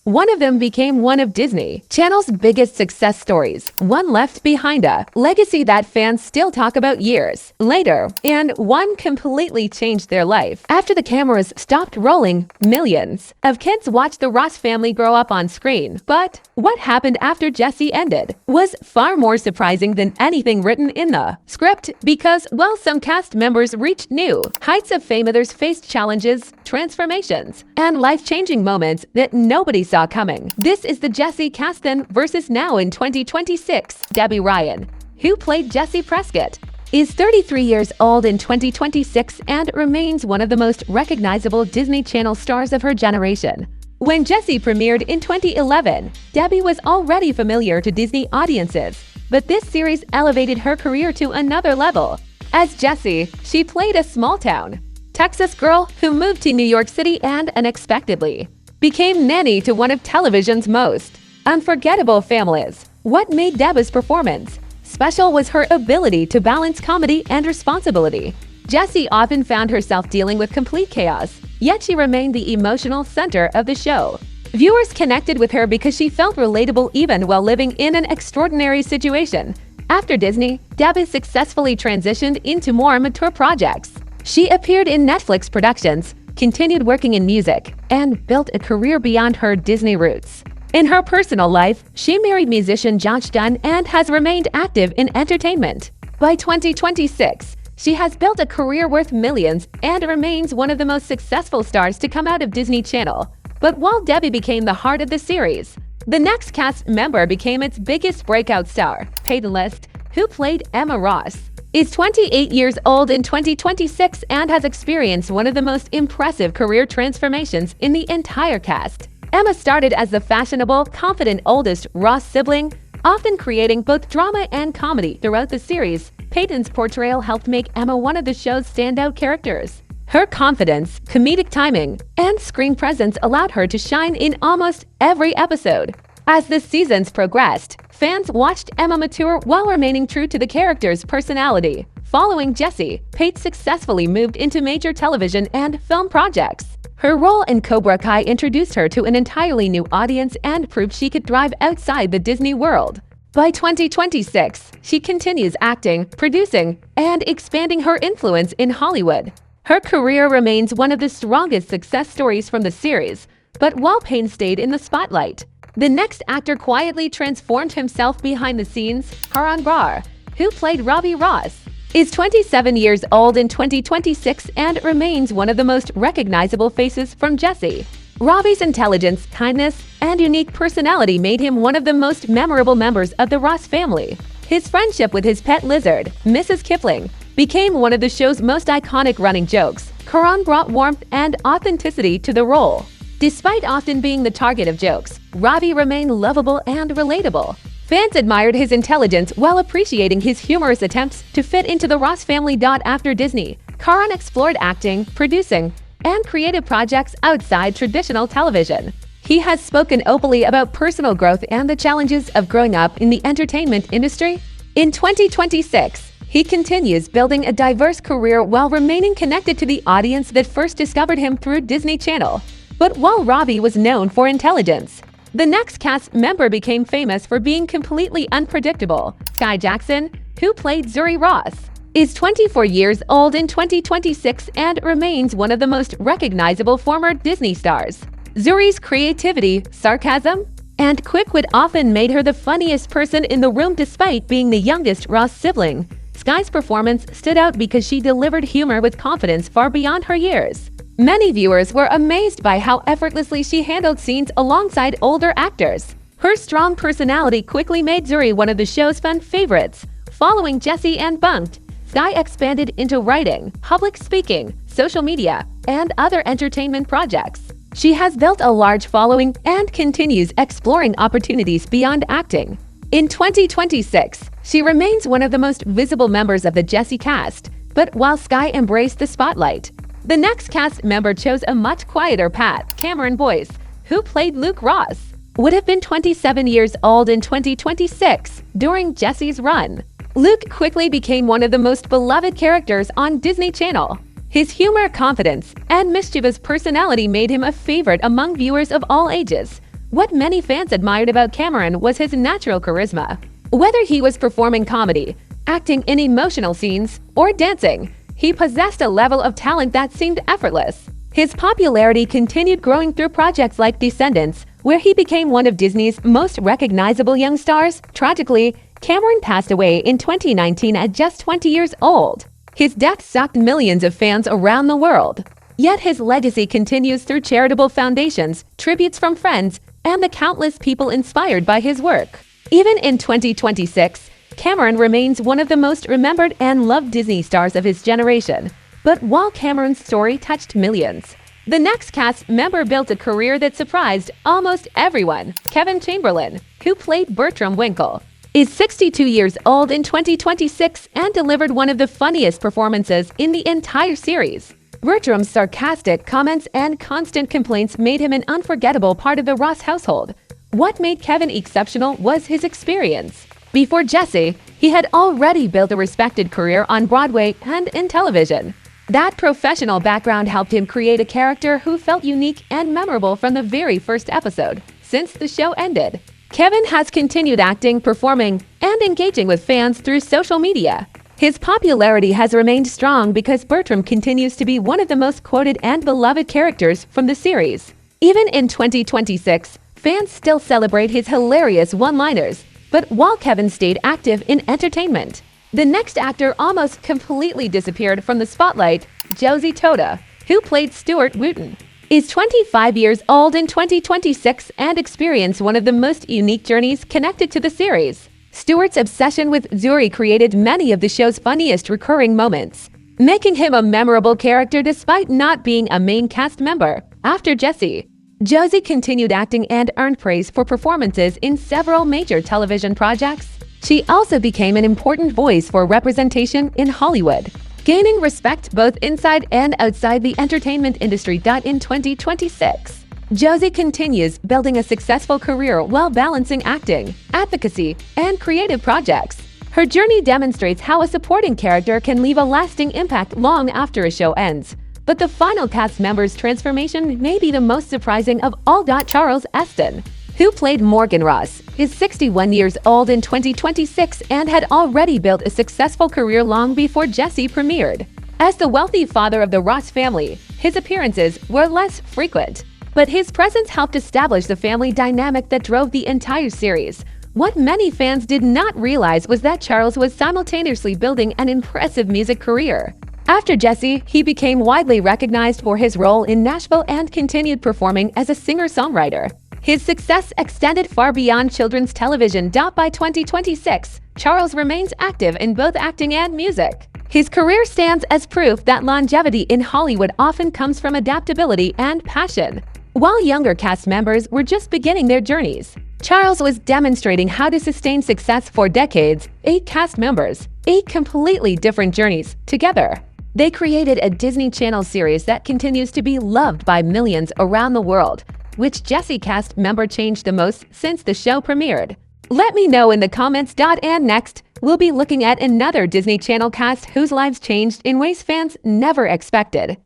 One of them became one of Disney Channel's biggest success stories, one left behind a legacy that fans still talk about years later, and one completely changed their life. After the cameras stopped rolling, millions of kids watched the Ross family grow up on screen. But what happened after Jessie ended was far more surprising than anything written in the script, because while some cast members reached new heights of fame, others faced challenges, transformations, and life-changing moments that nobody saw coming. This is the Jessie Cast Then versus now in 2026. Debby Ryan, who played Jessie Prescott, is 33 years old in 2026 and remains one of the most recognizable Disney Channel stars of her generation. When Jessie premiered in 2011, Debby was already familiar to Disney audiences, but this series elevated her career to another level. As Jessie, she played a small-town Texas girl who moved to New York City and unexpectedly became nanny to one of television's most unforgettable families. What made Debby's performance special was her ability to balance comedy and responsibility. Jessie often found herself dealing with complete chaos, yet she remained the emotional center of the show. Viewers connected with her because she felt relatable even while living in an extraordinary situation. After Disney, Debby successfully transitioned into more mature projects. She appeared in Netflix productions, continued working in music, and built a career beyond her Disney roots. In her personal life, she married musician Josh Dun and has remained active in entertainment. By 2026, she has built a career worth millions and remains one of the most successful stars to come out of Disney Channel. But while Debby became the heart of the series, the next cast member became its biggest breakout star. Peyton List, who played Emma Ross, is 28 years old in 2026 and has experienced one of the most impressive career transformations in the entire cast. Emma started as the fashionable, confident oldest Ross sibling, often creating both drama and comedy throughout the series. Peyton's portrayal helped make Emma one of the show's standout characters. Her confidence, comedic timing, and screen presence allowed her to shine in almost every episode. As the seasons progressed, fans watched Emma mature while remaining true to the character's personality. Following Jessie, Peyton successfully moved into major television and film projects. Her role in Cobra Kai introduced her to an entirely new audience and proved she could thrive outside the Disney world. By 2026, she continues acting, producing, and expanding her influence in Hollywood. Her career remains one of the strongest success stories from the series, but while Peyton stayed in the spotlight, the next actor quietly transformed himself behind the scenes. Karan Brar, who played Robbie Ross, is 27 years old in 2026 and remains one of the most recognizable faces from Jessie. Robbie's intelligence, kindness, and unique personality made him one of the most memorable members of the Ross family. His friendship with his pet lizard, Mrs. Kipling, became one of the show's most iconic running jokes. Karan brought warmth and authenticity to the role. Despite often being the target of jokes, Robbie remained lovable and relatable. Fans admired his intelligence while appreciating his humorous attempts to fit into the Ross family. After Disney, Karan explored acting, producing, and creative projects outside traditional television. He has spoken openly about personal growth and the challenges of growing up in the entertainment industry. In 2026, he continues building a diverse career while remaining connected to the audience that first discovered him through Disney Channel. But while Robbie was known for intelligence, the next cast member became famous for being completely unpredictable. Skai Jackson, who played Zuri Ross, is 24 years old in 2026 and remains one of the most recognizable former Disney stars. Zuri's creativity, sarcasm, and quick wit often made her the funniest person in the room despite being the youngest Ross sibling. Skai's performance stood out because she delivered humor with confidence far beyond her years. Many viewers were amazed by how effortlessly she handled scenes alongside older actors. Her strong personality quickly made Zuri one of the show's fan favorites. Following Jessie and Bunked, Skai expanded into writing, public speaking, social media, and other entertainment projects. She has built a large following and continues exploring opportunities beyond acting. In 2026, she remains one of the most visible members of the Jessie cast, but while Skai embraced the spotlight, the next cast member chose a much quieter path. Cameron Boyce, who played Luke Ross, would have been 27 years old in 2026 during Jessie's run. Luke quickly became one of the most beloved characters on Disney Channel. His humor, confidence, and mischievous personality made him a favorite among viewers of all ages. What many fans admired about Cameron was his natural charisma. Whether he was performing comedy, acting in emotional scenes, or dancing, he possessed a level of talent that seemed effortless. His popularity continued growing through projects like Descendants, where he became one of Disney's most recognizable young stars. Tragically, Cameron passed away in 2019 at just 20 years old. His death shocked millions of fans around the world. Yet his legacy continues through charitable foundations, tributes from friends, and the countless people inspired by his work. Even in 2026, Cameron remains one of the most remembered and loved Disney stars of his generation. But while Cameron's story touched millions, the next cast member built a career that surprised almost everyone. Kevin Chamberlain, who played Bertram Winkle, is 62 years old in 2026 and delivered one of the funniest performances in the entire series. Bertram's sarcastic comments and constant complaints made him an unforgettable part of the Ross household. What made Kevin exceptional was his experience. Before Jessie, he had already built a respected career on Broadway and in television. That professional background helped him create a character who felt unique and memorable from the very first episode. Since the show ended, Kevin has continued acting, performing, and engaging with fans through social media. His popularity has remained strong because Bertram continues to be one of the most quoted and beloved characters from the series. Even in 2026, fans still celebrate his hilarious one-liners. But while Kevin stayed active in entertainment, the next actor almost completely disappeared from the spotlight. Josie Tota, who played Stuart Wooten, is 25 years old in 2026 and experienced one of the most unique journeys connected to the series. Stuart's obsession with Zuri created many of the show's funniest recurring moments, making him a memorable character despite not being a main cast member. After Jessie, Josie continued acting and earned praise for performances in several major television projects. She also became an important voice for representation in Hollywood, gaining respect both inside and outside the entertainment industry. In 2026, Josie continues building a successful career while balancing acting, advocacy, and creative projects. Her journey demonstrates how a supporting character can leave a lasting impact long after a show ends. But the final cast member's transformation may be the most surprising of all. Charles Esten, who played Morgan Ross, is 61 years old in 2026 and had already built a successful career long before Jessie premiered. As the wealthy father of the Ross family, his appearances were less frequent, but his presence helped establish the family dynamic that drove the entire series. What many fans did not realize was that Charles was simultaneously building an impressive music career. After Jessie, he became widely recognized for his role in Nashville and continued performing as a singer-songwriter. His success extended far beyond children's television. By 2026, Charles remains active in both acting and music. His career stands as proof that longevity in Hollywood often comes from adaptability and passion. While younger cast members were just beginning their journeys, Charles was demonstrating how to sustain success for decades. 8 cast members, 8 completely different journeys together. They created a Disney Channel series that continues to be loved by millions around the world. Which Jessie cast member changed the most since the show premiered? Let me know in the comments. And next, we'll be looking at another Disney Channel cast whose lives changed in ways fans never expected.